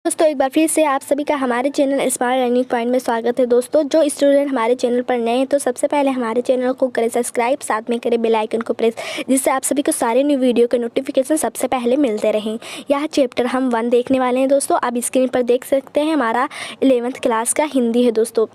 दोस्तों एक बार फिर से आप सभी का हमारे चैनल स्मार्ट लर्निंग पॉइंट में स्वागत है। दोस्तों जो स्टूडेंट हमारे चैनल पर नए हैं तो सबसे पहले हमारे चैनल को करें सब्सक्राइब, साथ में करें बेल आइकन को प्रेस, जिससे आप सभी को सारे न्यू वीडियो के नोटिफिकेशन सबसे पहले मिलते रहें। यह चैप्टर हम 1 देखने वाले हैं। दोस्तों आप स्क्रीन पर देख सकते हैं हमारा 11th क्लास का हिंदी है। दोस्तों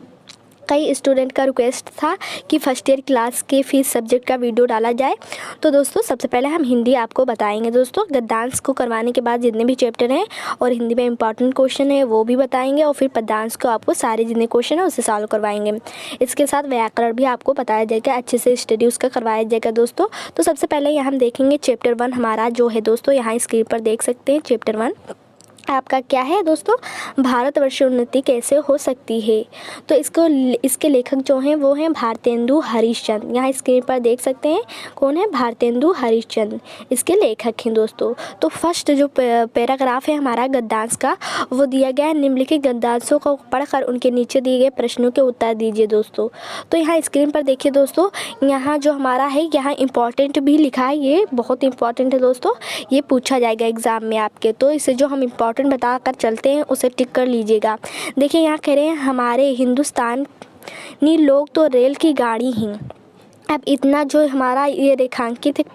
कई स्टूडेंट का रिक्वेस्ट था कि फर्स्ट ईयर क्लास के फीस सब्जेक्ट का वीडियो डाला जाए। तो दोस्तों सबसे पहले हम हिंदी आपको बताएंगे। दोस्तों गद्यांश को करवाने के बाद जितने भी चैप्टर हैं और हिंदी में इंपॉर्टेंट क्वेश्चन है वो भी बताएंगे, और फिर पद्यांश को आपको सारे जितने क्वेश्चन है उसे सॉल्व करवाएंगे। इसके साथ व्याकरण भी आपको बताया जाएगा, अच्छे से स्टडी उसका करवाया जाएगा। दोस्तों तो सबसे पहले यहाँ हम देखेंगे चैप्टर 1 हमारा जो है। दोस्तों यहाँ स्क्रीन पर देख सकते हैं चैप्टर 1 आपका क्या है। दोस्तों भारतवर्ष उन्नति कैसे हो सकती है। तो इसके लेखक जो हैं वो हैं भारतेंदु हरिश्चंद्र। यहाँ स्क्रीन पर देख सकते हैं कौन है, भारतेंदु हरिश्चंद्र इसके लेखक हैं। दोस्तों तो फर्स्ट जो पैराग्राफ है हमारा गद्यांश का वो दिया गया है, निम्नलिखित गद्यांशों को पढ़कर उनके नीचे दिए गए प्रश्नों के उत्तर दीजिए। दोस्तों तो यहाँ स्क्रीन पर देखिए। दोस्तों यहाँ जो हमारा है यहाँ इंपॉर्टेंट भी लिखा है, ये बहुत इंपॉर्टेंट है। दोस्तों ये पूछा जाएगा एग्जाम में आपके, तो इसे जो हम इंपॉर्टेंट बता कर चलते हैं उसे टिक कर लीजिएगा। देखिए यहाँ कह रहे हैं हमारे हिंदुस्तानी लोग तो रेल की गाड़ी हैं। अब इतना जो हमारा ये रेखांकित है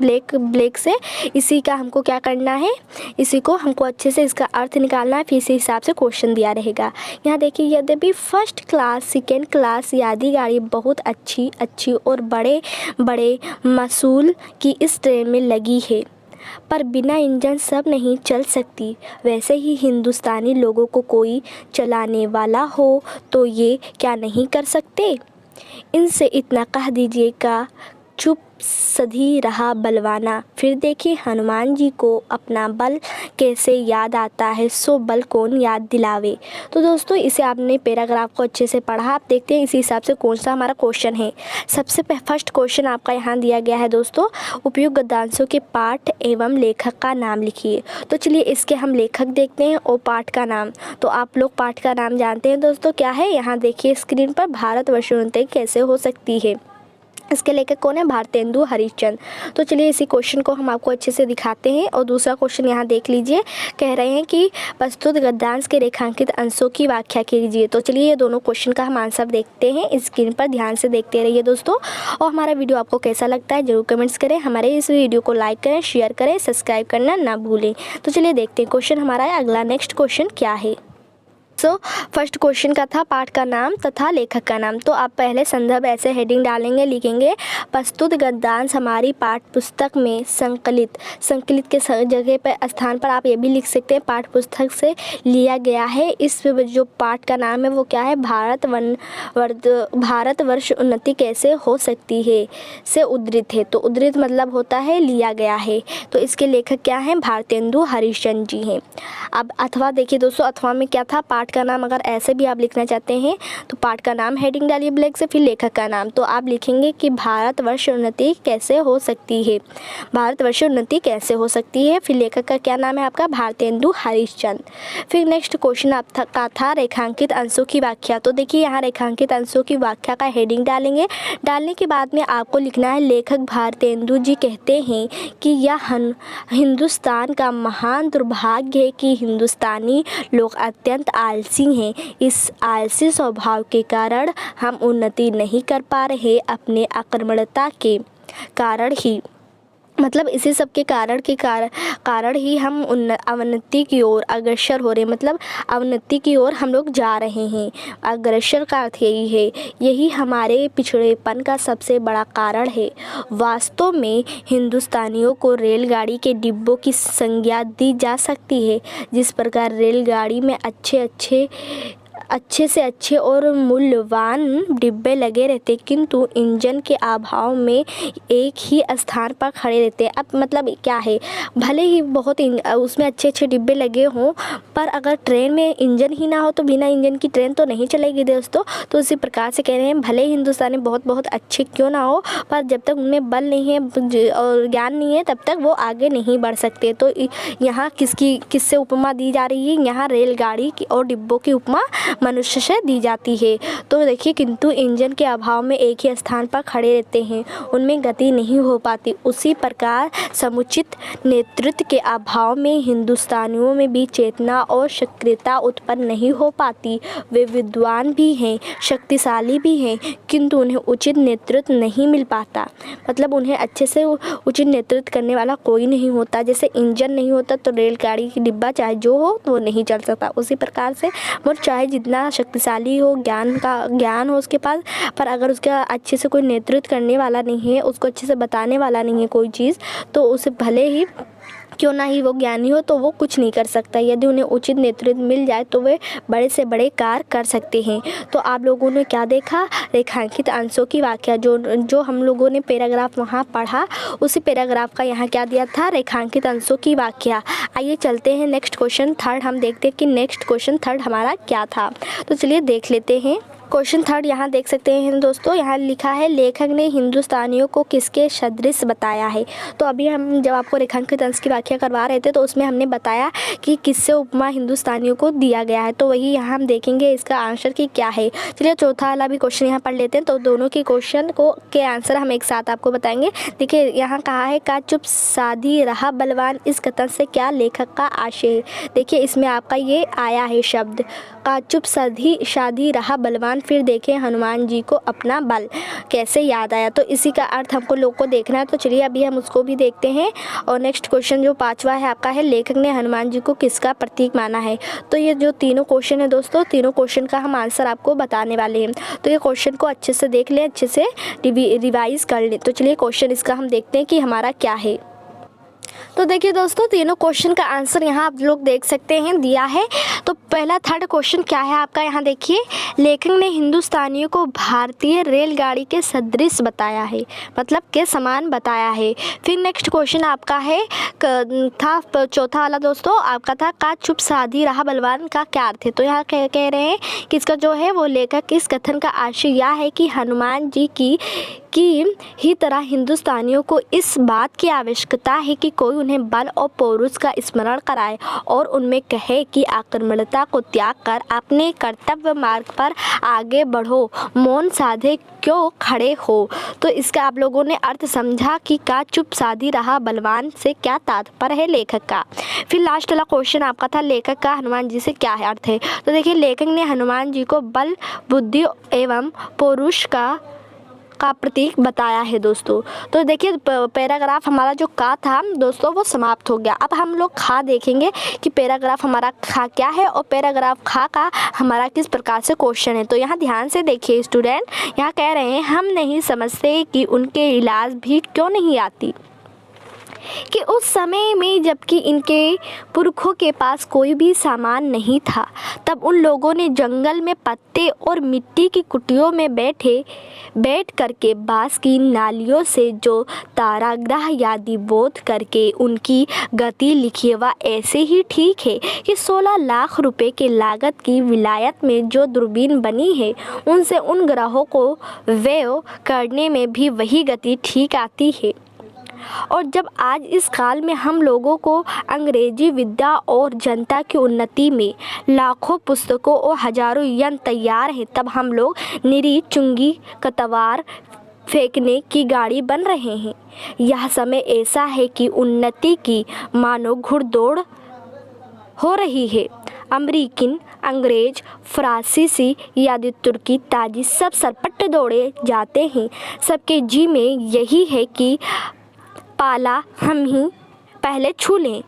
ब्लैक से, इसी का हमको क्या करना है, इसी को हमको अच्छे से इसका अर्थ निकालना है, फिर इसी हिसाब से क्वेश्चन दिया रहेगा। यहाँ देखिए यद्यपि फर्स्ट क्लास सेकेंड क्लास आदि गाड़ी बहुत अच्छी और बड़े बड़े मसूल की इस ट्रेन में लगी है, पर बिना इंजन सब नहीं चल सकती। वैसे ही हिंदुस्तानी लोगों को कोई चलाने वाला हो तो ये क्या नहीं कर सकते। इनसे इतना कह दीजिएगा चुप सधी रहा बलवाना, फिर देखिए हनुमान जी को अपना बल कैसे याद आता है, सो बल कौन याद दिलावे। तो दोस्तों इसे आपने पैराग्राफ को अच्छे से पढ़ा, आप देखते हैं इसी हिसाब से कौन सा हमारा क्वेश्चन है। सबसे फर्स्ट क्वेश्चन आपका यहाँ दिया गया है। दोस्तों उपयुक्त गद्यांशों के पाठ एवं लेखक का नाम लिखिए। तो चलिए इसके हम लेखक देखते हैं और पाठ का नाम। तो आप लोग पाठ का नाम जानते हैं दोस्तों क्या है, यहाँ देखिए स्क्रीन पर भारतवर्ष उन्नति कैसे हो सकती है। इसके लेखक कौन है, भारतेंदु हरिश्चंद्र। तो चलिए इसी क्वेश्चन को हम आपको अच्छे से दिखाते हैं। और दूसरा क्वेश्चन यहाँ देख लीजिए, कह रहे हैं कि प्रस्तुत गद्यांश के रेखांकित अंशों की व्याख्या कीजिए। तो चलिए ये दोनों क्वेश्चन का हम आंसर देखते हैं, स्क्रीन पर ध्यान से देखते रहिए दोस्तों। और हमारा वीडियो आपको कैसा लगता है जरूर कमेंट्स करें, हमारे इस वीडियो को लाइक करें, शेयर करें, सब्सक्राइब करना ना भूलें। तो चलिए देखते हैं क्वेश्चन हमारा अगला नेक्स्ट क्वेश्चन क्या है। फर्स्ट क्वेश्चन का था पाठ का नाम तथा लेखक का नाम। तो आप पहले संदर्भ ऐसे हेडिंग डालेंगे, लिखेंगे प्रस्तुत गद्यांश हमारी पाठ पुस्तक में संकलित के जगह पर स्थान पर आप ये भी लिख सकते हैं पाठ पुस्तक से लिया गया है। इस जो पाठ का नाम है वो क्या है, भारतवर्ष उन्नति कैसे हो सकती है से उद्धृत है। तो उद्धृत मतलब होता है लिया गया है। तो इसके लेखक क्या हैं, भारतेंदु हरिश्चंद्र जी हैं। अब अथवा देखिए दोस्तों, अथवा में क्या था, पाठ का नाम अगर ऐसे भी आप लिखना चाहते हैं तो पाठ का नाम हेडिंग डालिए ब्लैक से, फिर लेखक का नाम। तो आप लिखेंगे कि भारतवर्ष उन्नति कैसे हो सकती है, भारतवर्ष उन्नति कैसे हो सकती है, फिर लेखक का क्या नाम है आपका, भारतेंदु हरिश्चंद्र। फिर नेक्स्ट क्वेश्चन आपका था रेखांकित अंशों की व्याख्या। तो देखिए यहाँ रेखांकित अंशों की व्याख्या का हेडिंग डालेंगे। डालने के बाद में आपको लिखना है लेखक भारतेंदु जी कहते हैं कि यह हिंदुस्तान का महान दुर्भाग्य है कि हिंदुस्तानी लोग अत्यंत आलसी हैं। इस आलसी स्वभाव के कारण हम उन्नति नहीं कर पा रहे, अपने आक्रमणता के कारण ही, मतलब इसी सब के कारण ही हम अवनति की ओर अग्रसर हो रहे हैं, मतलब अवनति की ओर हम लोग जा रहे हैं। अग्रसर का अर्थ यही है, यही हमारे पिछड़ेपन का सबसे बड़ा कारण है। वास्तव में हिंदुस्तानियों को रेलगाड़ी के डिब्बों की संज्ञा दी जा सकती है। जिस प्रकार रेलगाड़ी में अच्छे से अच्छे और मूल्यवान डिब्बे लगे रहते, किंतु इंजन के अभाव में एक ही स्थान पर खड़े रहते। अब मतलब क्या है, भले ही बहुत उसमें अच्छे डिब्बे लगे हों, पर अगर ट्रेन में इंजन ही ना हो तो बिना इंजन की ट्रेन तो नहीं चलेगी दोस्तों। तो उसी प्रकार से कह रहे हैं भले ही हिंदुस्तानी बहुत अच्छे क्यों ना हो, पर जब तक उनमें बल नहीं है और ज्ञान नहीं है तब तक वो आगे नहीं बढ़ सकते। तो यहाँ किससे उपमा दी जा रही है, यहाँ रेलगाड़ी की और डिब्बों की उपमा मनुष्य से दी जाती है। तो देखिए, किंतु इंजन के अभाव में एक ही स्थान पर खड़े रहते हैं, उनमें गति नहीं हो पाती। उसी प्रकार समुचित नेतृत्व के अभाव में हिंदुस्तानियों में भी चेतना और सक्रियता उत्पन्न नहीं हो पाती। वे विद्वान भी हैं, शक्तिशाली भी हैं, किंतु उन्हें उचित नेतृत्व नहीं मिल पाता। मतलब उन्हें अच्छे से उचित नेतृत्व करने वाला कोई नहीं होता। जैसे इंजन नहीं होता तो रेलगाड़ी की डिब्बा चाहे जो हो तो वो नहीं चल सकता। उसी प्रकार से वो चाहे जितना शक्तिशाली हो, ज्ञान हो उसके पास, पर अगर उसका अच्छे से कोई नेतृत्व करने वाला नहीं है, उसको अच्छे से बताने वाला नहीं है कोई चीज़, तो उसे भले ही क्यों ना ही वो ज्ञानी हो तो वो कुछ नहीं कर सकता। यदि उन्हें उचित नेतृत्व मिल जाए तो वे बड़े से बड़े कार्य कर सकते हैं। तो आप लोगों ने क्या देखा, रेखांकित अंशों की व्याख्या। जो हम लोगों ने पैराग्राफ वहाँ पढ़ा, उसी पैराग्राफ का यहाँ क्या दिया था, रेखांकित अंशों की व्याख्या। आइए चलते हैं नेक्स्ट क्वेश्चन थर्ड, हम देखते हैं कि नेक्स्ट क्वेश्चन थर्ड हमारा क्या था। तो चलिए देख लेते हैं। क्वेश्चन थर्ड यहाँ देख सकते हैं दोस्तों, यहाँ लिखा है लेखक ने हिंदुस्तानियों को किसके सदृश बताया है। तो अभी हम जब आपको रेखांकित अंश की व्याख्या करवा रहे थे तो उसमें हमने बताया कि किससे उपमा हिंदुस्तानियों को दिया गया है। तो वही यहाँ हम देखेंगे इसका आंसर कि क्या है। चलिए चौथा वाला भी क्वेश्चन यहाँ पढ़ लेते हैं। तो दोनों की क्वेश्चन को के आंसर हम एक साथ आपको बताएंगे। देखिए यहाँ कहा है का चुप साधी रहा बलवान, इस कथन से क्या लेखक का आशय है। देखिए इसमें आपका ये आया है शब्द का चुप साधी रहा बलवान, फिर देखें हनुमान जी को अपना बल कैसे याद आया। तो इसी का अर्थ हमको लोग को देखना है। तो चलिए अभी हम उसको भी देखते हैं। और नेक्स्ट क्वेश्चन जो पांचवा है आपका है लेखक ने हनुमान जी को किसका प्रतीक माना है। तो ये जो तीनों क्वेश्चन है दोस्तों, तीनों क्वेश्चन का हम आंसर आपको बताने वाले हैं। तो ये क्वेश्चन को अच्छे से देख लें, अच्छे से रिवाइज कर लें। तो चलिए क्वेश्चन इसका हम देखते हैं कि हमारा क्या है। तो देखिए दोस्तों, तीनों क्वेश्चन का आंसर यहाँ आप लोग देख सकते हैं दिया है। तो पहला थर्ड क्वेश्चन क्या है आपका, यहाँ देखिए लेखक ने हिंदुस्तानियों को भारतीय रेलगाड़ी के सदृश बताया है, मतलब के समान बताया है। फिर नेक्स्ट क्वेश्चन आपका है था चौथा वाला दोस्तों, आपका था का चुप साधी रहा बलवान का क्या अर्थ है। तो यहाँ कह रहे हैं कि इसका जो है वो लेखक इस कथन का आशय यह है कि हनुमान जी की ही तरह हिंदुस्तानियों को इस बात की आवश्यकता है कि कोई उन्हें बल और पौरुष का स्मरण कराए और उनमें कहे कि आक्रमणता को त्याग कर अपने कर्तव्य मार्ग पर आगे बढ़ो, मौन साधे क्यों खड़े हो। तो इसका आप लोगों ने अर्थ समझा कि का चुप साधी रहा बलवान से क्या तात्पर्य है लेखक का। फिर लास्ट वाला क्वेश्चन आपका था लेखक का हनुमान जी से क्या है अर्थ है। तो देखिए लेखक ने हनुमान जी को बल, बुद्धि एवं पौरुष का प्रतीक बताया है दोस्तों। तो देखिए पैराग्राफ हमारा जो का था दोस्तों वो समाप्त हो गया। अब हम लोग खा देखेंगे कि पैराग्राफ हमारा खा क्या है और पैराग्राफ खा का हमारा किस प्रकार से क्वेश्चन है। तो यहाँ ध्यान से देखिए स्टूडेंट, यहाँ कह रहे हैं हम नहीं समझते कि उनके इलाज भी क्यों नहीं आती कि उस समय में जबकि इनके पुरखों के पास कोई भी सामान नहीं था, तब उन लोगों ने जंगल में पत्ते और मिट्टी की कुटियों में बैठ करके बांस की नालियों से जो ताराग्रह यादि बोध करके उनकी गति लिखी। वह ऐसे ही ठीक है कि 16 लाख रुपए के लागत की विलायत में जो दूरबीन बनी है उनसे उन ग्रहों को व्यय करने में भी वही गति ठीक आती है। और जब आज इस काल में हम लोगों को अंग्रेजी विद्या और जनता की उन्नति में लाखों पुस्तकों और हजारों यंत्र तैयार हैं, तब हम लोग निरी चुंगी कतवार फेंकने की गाड़ी बन रहे हैं। यह समय ऐसा है कि उन्नति की मानो घुड़दौड़ हो रही है। अमरीकन, अंग्रेज, फ्रांसीसी यादि तुर्की ताजी सब सरपट दौड़े जाते हैं। सबके जी में यही है कि पाला हम ही पहले छू लें।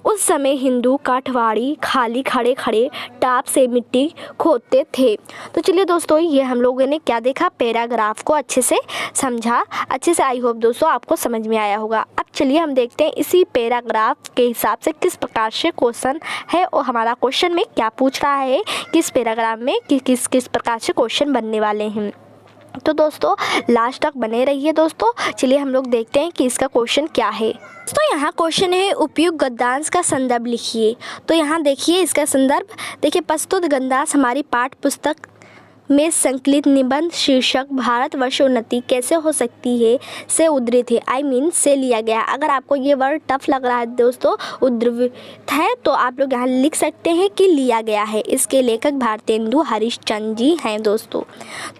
उस समय हिंदू काठवाड़ी खाली खड़े टाप से मिट्टी खोदते थे। तो चलिए दोस्तों, ये हम लोगों ने क्या देखा, पैराग्राफ को अच्छे से समझा, अच्छे से आई होप दोस्तों आपको समझ में आया होगा। अब चलिए हम देखते हैं इसी पैराग्राफ के हिसाब से किस प्रकार से क्वेश्चन है और हमारा क्वेश्चन में क्या पूछ रहा है, किस पैराग्राफ में किस प्रकार से क्वेश्चन बनने वाले हैं। तो दोस्तों लास्ट तक बने रहिए दोस्तों। चलिए हम लोग देखते हैं कि इसका क्वेश्चन क्या है। तो यहाँ क्वेश्चन है उपयुक्त गद्यांश का संदर्भ लिखिए। तो यहाँ देखिए इसका संदर्भ, देखिए प्रस्तुत गद्यांश हमारी पाठ्य पुस्तक में संकलित निबंध शीर्षक भारतवर्ष उन्नति कैसे हो सकती है से उद्धृत है। से लिया गया। अगर आपको ये वर्ड टफ लग रहा है दोस्तों, उद्धृत है, तो आप लोग यहाँ लिख सकते हैं कि लिया गया है। इसके लेखक भारतेंदु हरिश्चंद्र जी हैं दोस्तों।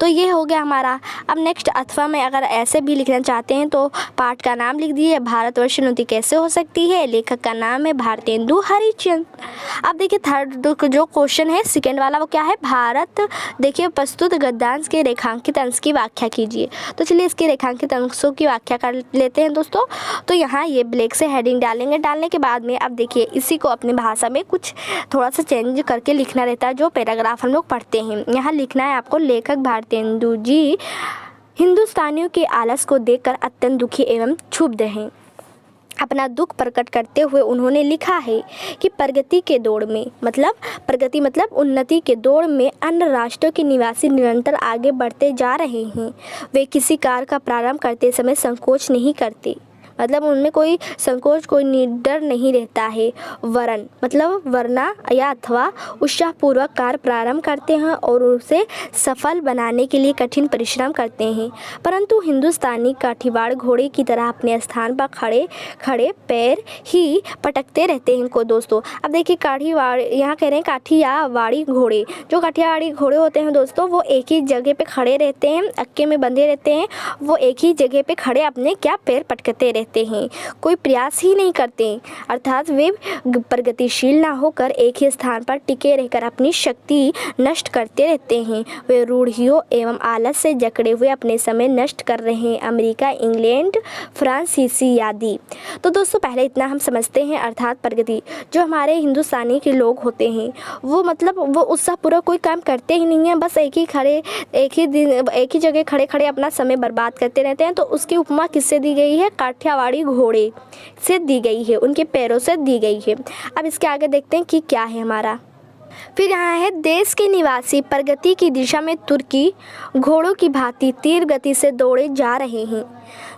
तो ये हो गया हमारा। अब नेक्स्ट अथवा में अगर ऐसे भी लिखना चाहते हैं तो पाठ का नाम लिख दीजिए, भारतवर्ष उन्नति कैसे हो सकती है, लेखक का नाम है भारतेंदु हरिश्चंद्र। अब देखिए थर्ड जो क्वेश्चन है सेकेंड वाला, वो क्या है, भारत देखिए प्रस्तुत गद्यांश के रेखांकित अंश की व्याख्या कीजिए। तो चलिए इसके रेखांकित अंशों की व्याख्या कर लेते हैं दोस्तों। तो यहाँ ये ब्लैक से हेडिंग डालेंगे, डालने के बाद में अब देखिए इसी को अपनी भाषा में कुछ थोड़ा सा चेंज करके लिखना रहता है, जो पैराग्राफ हम लोग पढ़ते हैं। यहाँ लिखना है आपको, लेखक भारतेंदु जी हिंदुस्तानियों के आलस को देखकर अत्यंत दुखी एवं क्षुब्ध हैं। अपना दुख प्रकट करते हुए उन्होंने लिखा है कि प्रगति के दौड़ में, प्रगति मतलब उन्नति के दौड़ में अन्य राष्ट्रों के निवासी निरंतर आगे बढ़ते जा रहे हैं। वे किसी कार्य का प्रारंभ करते समय संकोच नहीं करते, उनमें कोई संकोच, कोई डर नहीं रहता है। वरना या अथवा उत्साहपूर्वक कार्य प्रारंभ करते हैं और उसे सफल बनाने के लिए कठिन परिश्रम करते हैं। परंतु हिंदुस्तानी काठीवाड़ घोड़े की तरह अपने स्थान पर खड़े खड़े पैर ही पटकते रहते हैं इनको दोस्तों। अब देखिए काठीवाड़, यहाँ कह रहे हैं काठियावाड़ी घोड़े। जो काठियावाड़ी घोड़े होते हैं दोस्तों, वो एक ही जगह पे खड़े रहते हैं, अक्के में बंधे रहते हैं। वो एक ही जगह पे खड़े अपने पैर पटकते रहते हैं, कोई प्रयास ही नहीं करते, अर्थात वे प्रगतिशील ना होकर एक ही स्थान पर टिके रहकर अपनी शक्ति नष्ट करते रहते हैं। वे रूढ़ियों एवं आलस से जकड़े हुए अपने समय नष्ट कर रहे हैं। अमेरिका, इंग्लैंड, फ्रांसीसी आदि। तो दोस्तों पहले इतना हम समझते हैं, अर्थात प्रगति। जो हमारे हिंदुस्तानी के लोग होते हैं वो वो उससे पूरा कोई काम करते ही नहीं है, बस एक ही जगह खड़े खड़े अपना समय बर्बाद करते रहते हैं। तो उसकी उपमा किससे दी गई है, काठियावाड़ी घोड़े से दी गई है, उनके पैरों से दी गई है। अब इसके आगे देखते हैं कि क्या है हमारा। फिर यहाँ है, देश के निवासी प्रगति की दिशा में तुर्की घोड़ों की भांति तीव्र गति से दौड़े जा रहे हैं।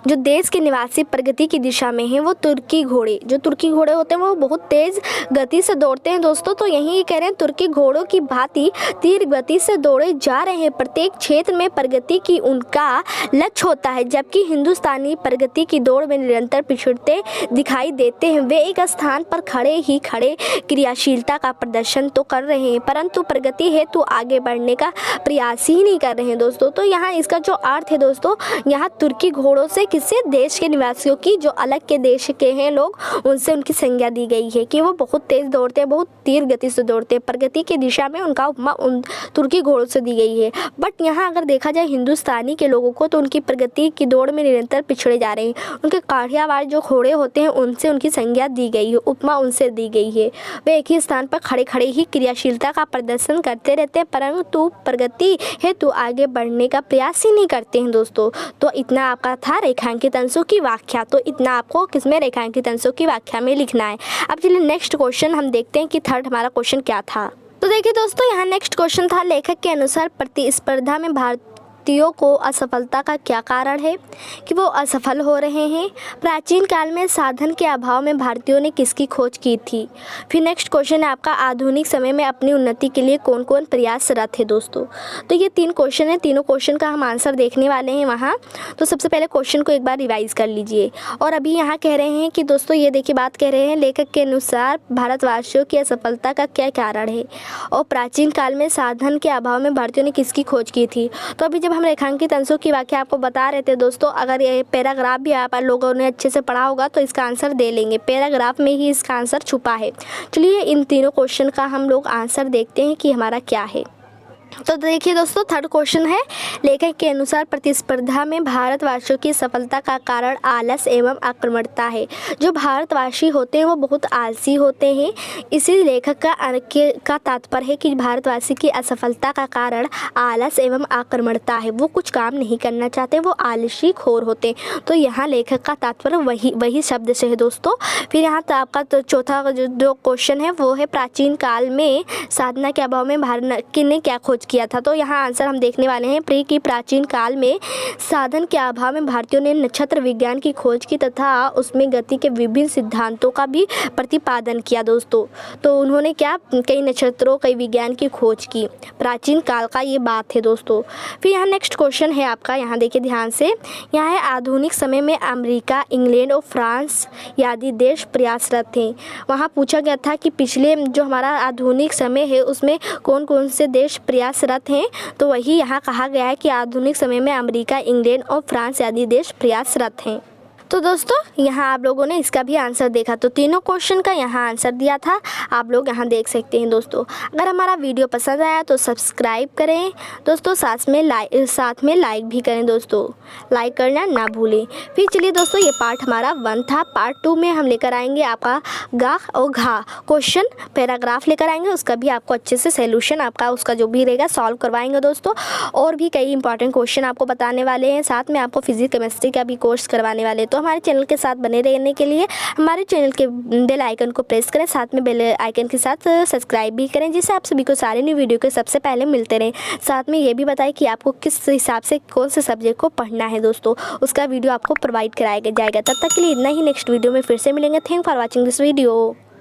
जो देश के निवासी प्रगति की दिशा में हैं वो तुर्की घोड़े होते हैं, वो बहुत तेज गति से दौड़ते हैं दोस्तों। तो यही कह रहे हैं, तुर्की घोड़ों की भांति तीव्र गति से दौड़े जा रहे हैं। प्रत्येक क्षेत्र में प्रगति की उनका लक्ष्य होता है, जबकि हिंदुस्तानी प्रगति की दौड़ में निरंतर पिछड़ते दिखाई देते हैं। वे एक स्थान पर खड़े क्रियाशीलता का प्रदर्शन तो कर रहे हैं, परंतु प्रगति हेतु आगे बढ़ने का प्रयास ही नहीं कर रहे हैं दोस्तों। तो यहाँ इसका जो अर्थ है दोस्तों, यहाँ तुर्की घोड़ों से किसी देश के निवासियों की, जो अलग के देश के हैं लोग, उनसे उनकी संज्ञा दी गई है कि वो बहुत तेज दौड़ते हैं, बहुत तीव्र गति से दौड़ते हैं। प्रगति की दिशा में उनका उपमा उन तुर्की घोड़ों से दी गई है। बट यहाँ अगर देखा जाए हिंदुस्तानी के लोगों को, तो उनकी प्रगति की दौड़ में निरंतर पिछड़े जा रहे हैं। उनके काठियावाड़ जो घोड़े होते हैं उनसे उनकी संज्ञा दी गई है, उपमा उनसे दी गई है। वे एक ही स्थान पर खड़े खड़े ही क्रियाशीलता का प्रदर्शन करते रहते हैं, परंतु प्रगति हेतु आगे बढ़ने का प्रयास ही नहीं करते हैं दोस्तों। तो इतना आपका था रेखांकित अंशों की व्याख्या। तो इतना आपको किसमें, रेखांकित अंशों की व्याख्या में लिखना है। अब चलिए नेक्स्ट क्वेश्चन हम देखते हैं कि थर्ड हमारा क्वेश्चन क्या था। तो देखिए दोस्तों, यहाँ नेक्स्ट क्वेश्चन था, लेखक के अनुसार प्रतिस्पर्धा में भारतीयों को असफलता का क्या कारण है कि वो असफल हो रहे हैं। प्राचीन काल में साधन के अभाव में भारतीयों ने किसकी खोज की थी। फिर नेक्स्ट क्वेश्चन है आपका, आधुनिक समय में अपनी उन्नति के लिए कौन कौन प्रयासरत है दोस्तों। तो ये 3 क्वेश्चन है, तीनों क्वेश्चन का हम आंसर देखने वाले हैं वहाँ। तो सबसे पहले क्वेश्चन को एक बार रिवाइज कर लीजिए। और अभी यहाँ कह रहे हैं कि दोस्तों ये देखिए बात कह रहे हैं, लेखक के अनुसार भारतवासियों की असफलता का क्या कारण है और प्राचीन काल में साधन के अभाव में भारतीयों ने किसकी खोज की थी। तो अभी जब हम रेखांकित अंशों की व्याख्या आपको बता रहे थे दोस्तों, अगर ये पैराग्राफ भी आप लोगों ने अच्छे से पढ़ा होगा तो इसका आंसर दे लेंगे, पैराग्राफ में ही इसका आंसर छुपा है। चलिए इन तीनों क्वेश्चन का हम लोग आंसर देखते हैं कि हमारा क्या है। तो देखिए दोस्तों, थर्ड क्वेश्चन है, लेखक के अनुसार प्रतिस्पर्धा में भारतवासियों की सफलता का कारण आलस एवं आक्रमणता है। जो भारतवासी होते हैं वो बहुत आलसी होते हैं। इसी लेखक का तात्पर्य है कि भारतवासी की असफलता का कारण आलस एवं आक्रमणता है। वो कुछ काम नहीं करना चाहते, वो आलसी खोर होते हैं। तो यहाँ लेखक का तात्पर्य वही शब्द से है दोस्तों। फिर यहाँ तो आपका तो चौथा जो क्वेश्चन है वो है, प्राचीन काल में साधना के अभाव में भारत ने क्या खोज किया था। तो यहाँ आंसर हम देखने वाले हैं प्री की प्राचीन काल में साधन के अभाव में भारतीयों ने नक्षत्र विज्ञान की खोज की तथा उसमें गति के विभिन्न सिद्धांतों का भी प्रतिपादन किया दोस्तों। तो उन्होंने क्या, कई नक्षत्रों, कई विज्ञान की खोज की। प्राचीन काल का ये बात है दोस्तों। फिर यहाँ नेक्स्ट क्वेश्चन है आपका, यहाँ देखिए ध्यान से। यहाँ है आधुनिक समय में अमेरिका, इंग्लैंड और फ्रांस आदि देश प्रयासरत थे। वहाँ पूछा गया था कि पिछले जो हमारा आधुनिक समय है उसमें कौन कौन से देश प्रयासरत हैं। तो वही यहाँ कहा गया है कि आधुनिक समय में अमेरिका, इंग्लैंड और फ्रांस आदि देश प्रयासरत हैं। तो दोस्तों यहाँ आप लोगों ने इसका भी आंसर देखा, तो तीनों क्वेश्चन का यहाँ आंसर दिया था, आप लोग यहाँ देख सकते हैं दोस्तों। अगर हमारा वीडियो पसंद आया तो सब्सक्राइब करें दोस्तों, साथ में लाइक भी करें दोस्तों, लाइक करना ना भूलें। फिर चलिए दोस्तों, ये पार्ट हमारा 1 था। पार्ट 2 में हम लेकर आएंगे आपका गा और घा क्वेश्चन पैराग्राफ लेकर आएंगे, उसका भी आपको अच्छे से सोल्यूशन आपका उसका जो भी रहेगा सॉल्व करवाएंगे दोस्तों। और भी कई इंपॉर्टेंट क्वेश्चन आपको बताने वाले हैं, साथ में आपको फिजिक्स केमिस्ट्री का भी कोर्स करवाने वाले हैं। तो हमारे चैनल के साथ बने रहने के लिए हमारे चैनल के बेल आइकन को प्रेस करें, साथ में बेल आइकन के साथ सब्सक्राइब भी करें, जिससे आप सभी को सारे न्यू वीडियो के सबसे पहले मिलते रहें। साथ में ये भी बताएं कि आपको किस हिसाब से कौन से सब्जेक्ट को पढ़ना है दोस्तों, उसका वीडियो आपको प्रोवाइड कराया जाएगा। तब तक के लिए इतना ही, नेक्स्ट वीडियो में फिर से मिलेंगे। Thank for watching this video.